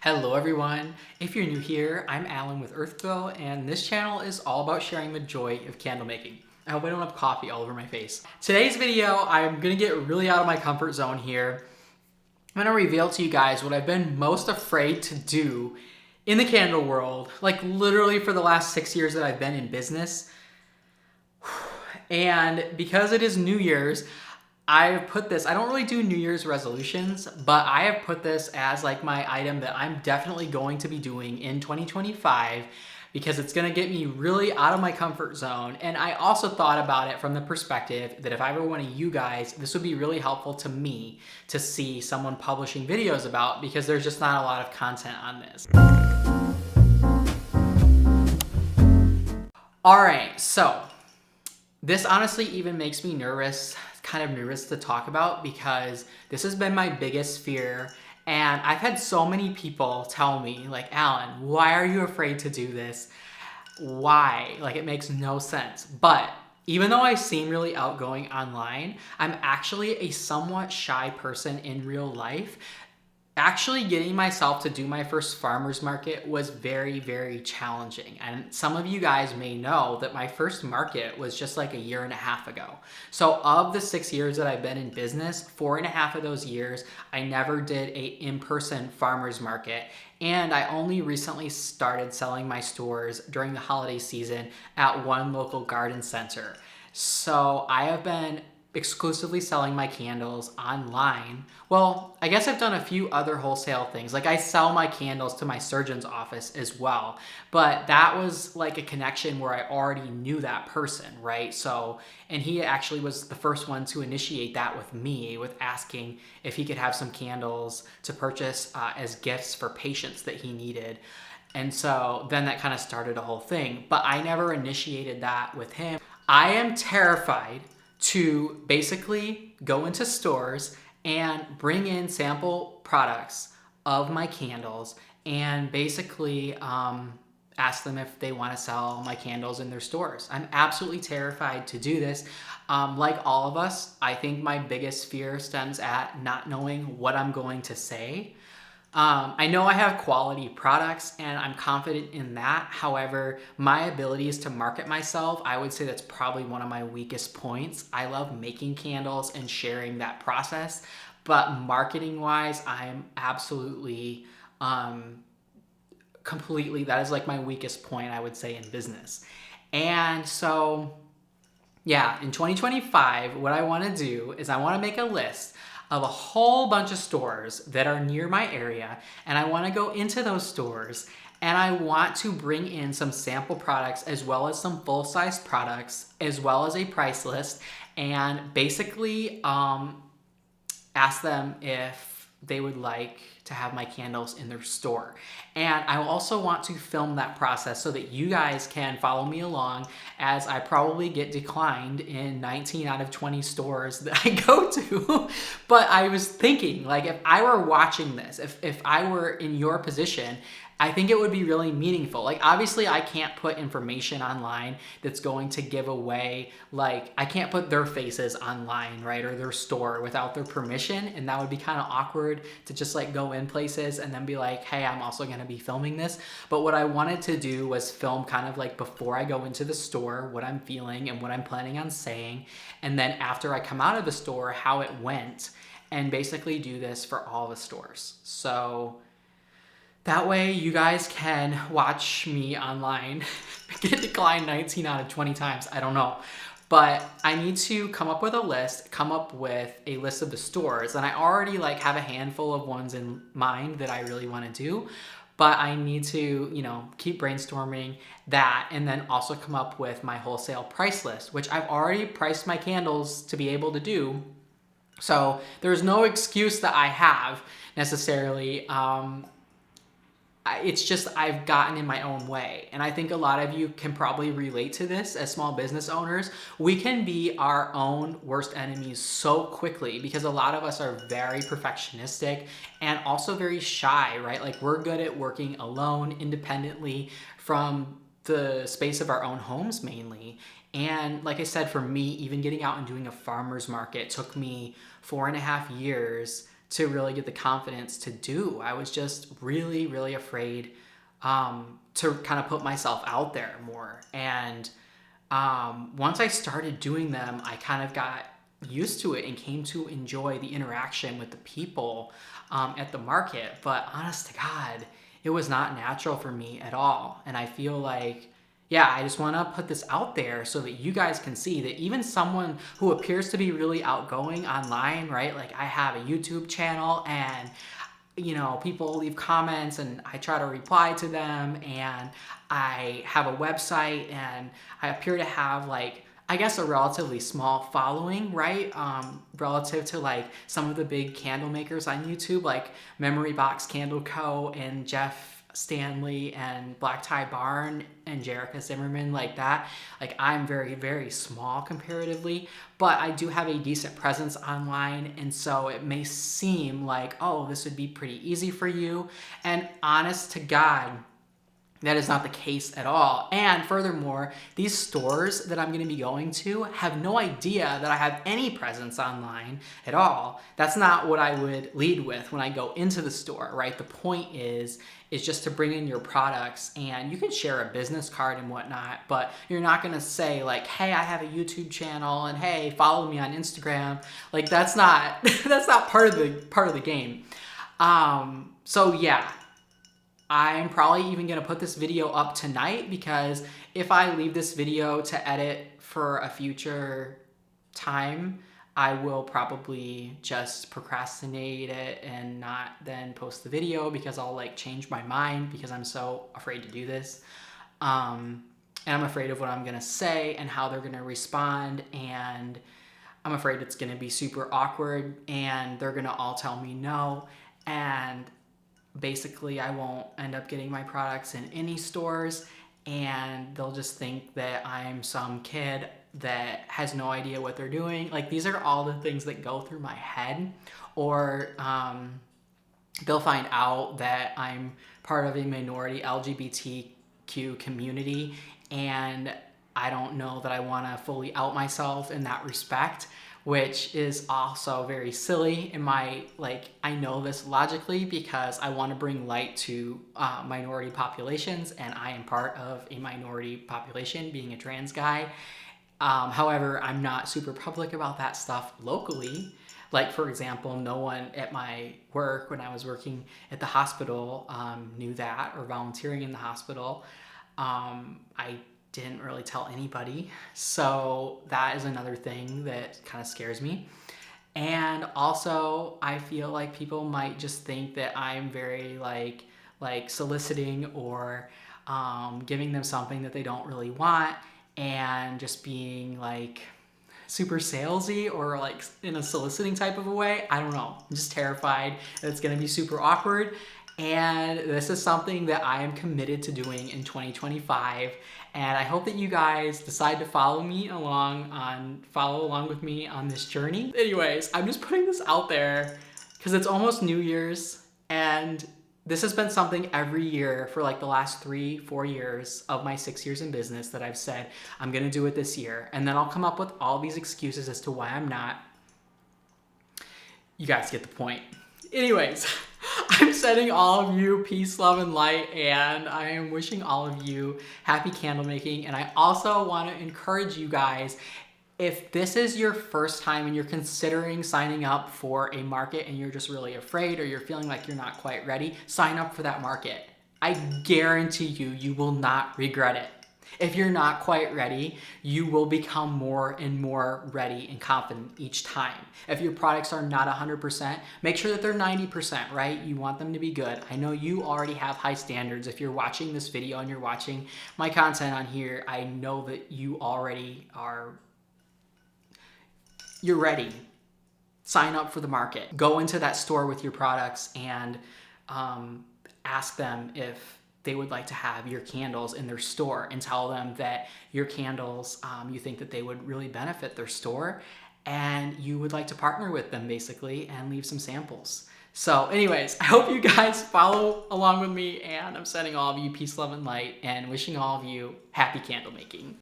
Hello everyone. If you're new here, I'm Alan with Earthglow, and this channel is all about sharing the joy of candle making. I hope I don't have coffee all over my face. Today's video, I'm gonna get really out of my comfort zone here. I'm gonna reveal to you guys what I've been most afraid to do in the candle world, like literally for the last 6 years that I've been in business. And because it is New Year's, I've put this, I don't really do New Year's resolutions, but I have put this as like my item that I'm definitely going to be doing in 2025 because it's gonna get me really out of my comfort zone. And I also thought about it from the perspective that if I were one of you guys, this would be really helpful to me to see someone publishing videos about, because there's just not a lot of content on this. All right, so this honestly even makes me nervous, kind of nervous to talk about, because this has been my biggest fear. And I've had so many people tell me, like, Alan, why are you afraid to do this? Why? Like, it makes no sense. But even though I seem really outgoing online, I'm actually a somewhat shy person in real life. Actually getting myself to do my first farmer's market was very, very challenging. And some of you guys may know that my first market was just like a year and a half ago. So of the 6 years that I've been in business, 4.5 of those years, I never did a in-person farmer's market. And I only recently started selling my stores during the holiday season at one local garden center. So I have been exclusively selling my candles online. Well, I guess I've done a few other wholesale things. Like I sell my candles to my surgeon's office as well. But that was like a connection where I already knew that person, right? So, and he actually was the first one to initiate that with me, with asking if he could have some candles to purchase as gifts for patients that he needed. And so then that kind of started a whole thing. But I never initiated that with him. I am terrified to basically go into stores and bring in sample products of my candles and basically ask them if they want to sell my candles in their stores. I'm absolutely terrified to do this. Like all of us, I think my biggest fear stems at not knowing what I'm going to say. I know I have quality products and I'm confident in that. However, my abilities to market myself, I would say that's probably one of my weakest points. I love making candles and sharing that process, but marketing wise, I'm absolutely, completely, that is like my weakest point, I would say, in business. And so, yeah, in 2025, what I want to do is I want to make a list of a whole bunch of stores that are near my area, and I want to go into those stores and I want to bring in some sample products as well as some full-size products as well as a price list, and basically ask them if they would like to have my candles in their store. And I also want to film that process so that you guys can follow me along as I probably get declined in 19 out of 20 stores that I go to. But I was thinking, like, if I were watching this, if I were in your position, I think it would be really meaningful. Like, obviously I can't put information online that's going to give away, like, I can't put their faces online, right? Or their store without their permission. And that would be kind of awkward to just like go in places and then be like, hey, I'm also going to be filming this. But what I wanted to do was film kind of like before I go into the store, what I'm feeling and what I'm planning on saying. And then after I come out of the store, how it went, and basically do this for all the stores. So that way you guys can watch me online get declined 19 out of 20 times. I don't know. But I need to come up with a list, come up with a list of the stores. And I already like have a handful of ones in mind that I really want to do. But I need to, you know, keep brainstorming that, and then also come up with my wholesale price list, which I've already priced my candles to be able to do. So there's no excuse that I have necessarily. It's just I've gotten in my own way. And I think a lot of you can probably relate to this as small business owners. We can be our own worst enemies so quickly because a lot of us are very perfectionistic and also very shy, right? Like, we're good at working alone, independently from the space of our own homes mainly. And like I said, for me, even getting out and doing a farmer's market took me 4.5 years to really get the confidence to do. I was just really, really afraid to kind of put myself out there more. And once I started doing them, I kind of got used to it and came to enjoy the interaction with the people at the market. But honest to God, it was not natural for me at all. And I feel like, yeah, I just want to put this out there so that you guys can see that even someone who appears to be really outgoing online, right? Like I have a YouTube channel and people leave comments and I try to reply to them, and I have a website and I appear to have like, I guess, a relatively small following, right? Relative to like some of the big candle makers on YouTube, like Memory Box Candle Co. and Jeff Stanley and Black Tie Barn and Jerica Zimmerman, like that. Like I'm very, very small comparatively, but I do have a decent presence online. And so it may seem like, oh, this would be pretty easy for you. And honest to God, that is not the case at all. And furthermore, these stores that I'm going to be going to have no idea that I have any presence online at all. That's not what I would lead with when I go into the store, right? The point is just to bring in your products, and you can share a business card and whatnot, but you're not going to say like, hey, I have a YouTube channel and hey, follow me on Instagram. Like that's not part of the game. So yeah, I'm probably even going to put this video up tonight, because if I leave this video to edit for a future time, I will probably just procrastinate it and not then post the video, because I'll like change my mind because I'm so afraid to do this. And I'm afraid of what I'm going to say and how they're going to respond. And I'm afraid it's going to be super awkward and they're going to all tell me no. And basically I won't end up getting my products in any stores, and they'll just think that I'm some kid that has no idea what they're doing. Like these are all the things that go through my head. Or they'll find out that I'm part of a minority LGBTQ community, and I don't know that I want to fully out myself in that respect, which is also very silly in my, like, I know this logically because I want to bring light to minority populations, and I am part of a minority population being a trans guy. However, I'm not super public about that stuff locally. Like, for example, no one at my work when I was working at the hospital knew that, or volunteering in the hospital. I didn't really tell anybody. So that is another thing that kind of scares me. And also I feel like people might just think that I'm very like soliciting or giving them something that they don't really want, and just being like super salesy or like in a soliciting type of a way. I don't know. I'm just terrified that it's going to be super awkward. And this is something that I am committed to doing in 2025. And I hope that you guys decide to follow along with me on this journey. Anyways, I'm just putting this out there because it's almost New Year's, and this has been something every year for like the last 3-4 years of my 6 years in business that I've said, I'm gonna do it this year. And then I'll come up with all these excuses as to why I'm not. You guys get the point. Anyways, I'm sending all of you peace, love, and light, and I am wishing all of you happy candle making. And I also want to encourage you guys, if this is your first time and you're considering signing up for a market and you're just really afraid, or you're feeling like you're not quite ready, sign up for that market. I guarantee you will not regret it. If you're not quite ready, you will become more and more ready and confident each time. If your products are not 100%, make sure that they're 90%, right? You want them to be good. I know you already have high standards. If you're watching this video and you're watching my content on here, I know that you already you're ready. Sign up for the market. Go into that store with your products and ask them if they would like to have your candles in their store, and tell them that your candles, you think that they would really benefit their store, and you would like to partner with them basically and leave some samples. So anyways, I hope you guys follow along with me, and I'm sending all of you peace, love, and light, and wishing all of you happy candle making.